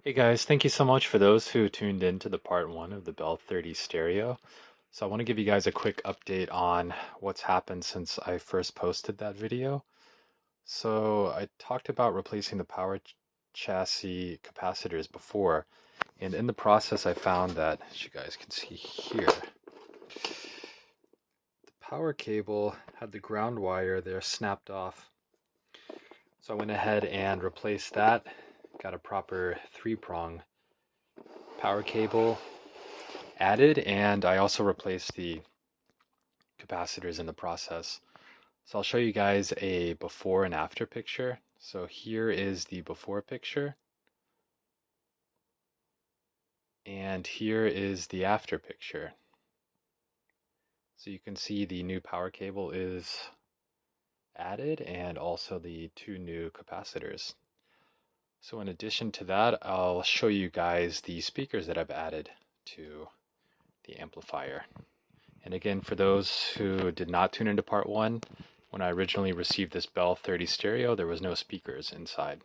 Hey guys, thank you so much for those who tuned in to the part one of the Bell 30 stereo. So I want to give you guys a quick update on what's happened since I first posted that video. So I talked about replacing the power chassis capacitors before, and in the process I found that, as you guys can see here, the power cable had the ground wire there snapped off. So I went ahead and replaced that, got a proper 3-prong power cable added, and I also replaced the capacitors in the process. So I'll show you guys a before and after picture. So here is the before picture, and here is the after picture. So you can see the new power cable is added and also the 2 new capacitors. So in addition to that, I'll show you guys the speakers that I've added to the amplifier. And again, for those who did not tune into part one, when I originally received this Bell 30 stereo, there was no speakers inside.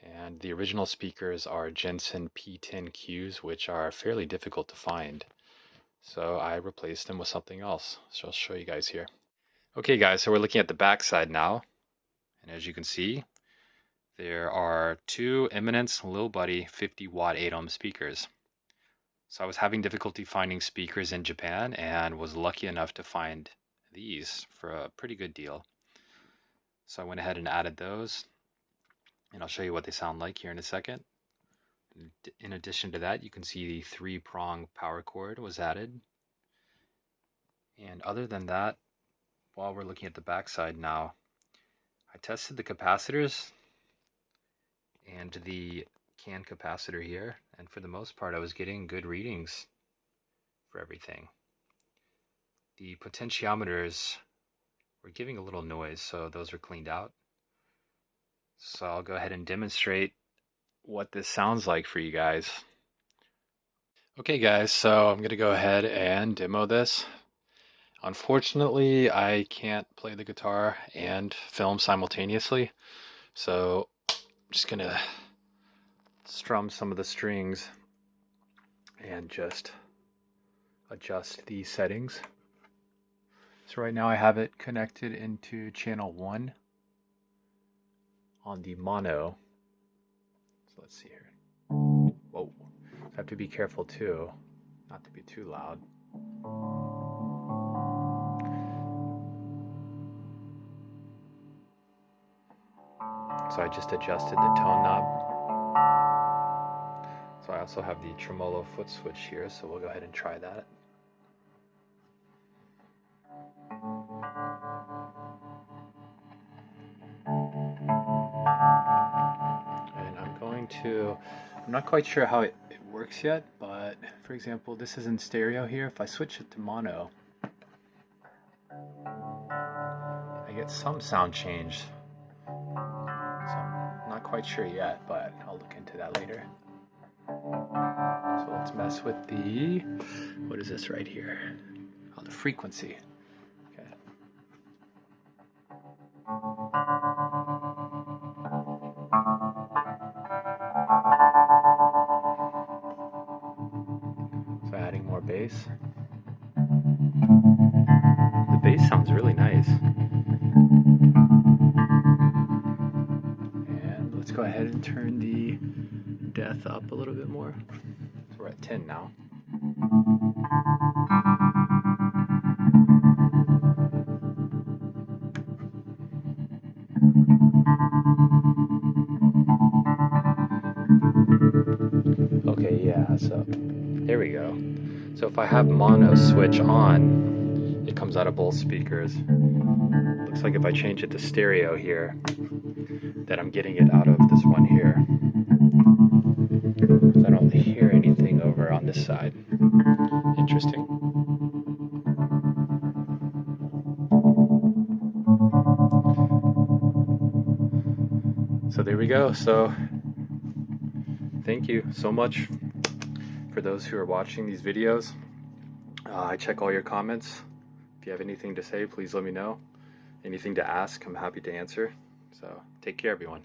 And the original speakers are Jensen P10Qs, which are fairly difficult to find. So I replaced them with something else. So I'll show you guys here. Okay guys, so we're looking at the back side now. And as you can see, there are 2 Eminence Lil Buddy 50-watt 8-ohm speakers. So I was having difficulty finding speakers in Japan and was lucky enough to find these for a pretty good deal. So I went ahead and added those, and I'll show you what they sound like here in a second. In addition to that, you can see the 3-prong power cord was added. And other than that, while we're looking at the back side now, I tested the capacitors and the can capacitor here, and for the most part I was getting good readings for everything. The potentiometers were giving a little noise, so those were cleaned out. So I'll go ahead and demonstrate what this sounds like for you guys. Okay guys, so I'm going to go ahead and demo this. Unfortunately, I can't play the guitar and film simultaneously, so I'm just going to strum some of the strings and just adjust the settings. So right now I have it connected into channel 1 on the mono. So let's see here. Whoa. I have to be careful too, not to be too loud. So I just adjusted the tone knob. So I also have the tremolo foot switch here, so we'll go ahead and try that. And I'm not quite sure how it works yet, but for example, this is in stereo here. If I switch it to mono, I get some sound change. So I'm not quite sure yet, but I'll look into that later. So let's mess with the, what is this right here? Oh, the frequency. Okay. So adding more bass. The bass sounds really nice. And let's go ahead and turn the depth up a little bit more. So we're at 10 now. Okay, yeah, so there we go. So if I have mono switch on, it comes out of both speakers. Looks like if I change it to stereo here, that I'm getting it out of this one here. I don't hear anything over on this side. Interesting. So there we go. So thank you so much for those who are watching these videos. I check all your comments. If you have anything to say, please let me know. Anything to ask, I'm happy to answer. So take care, everyone.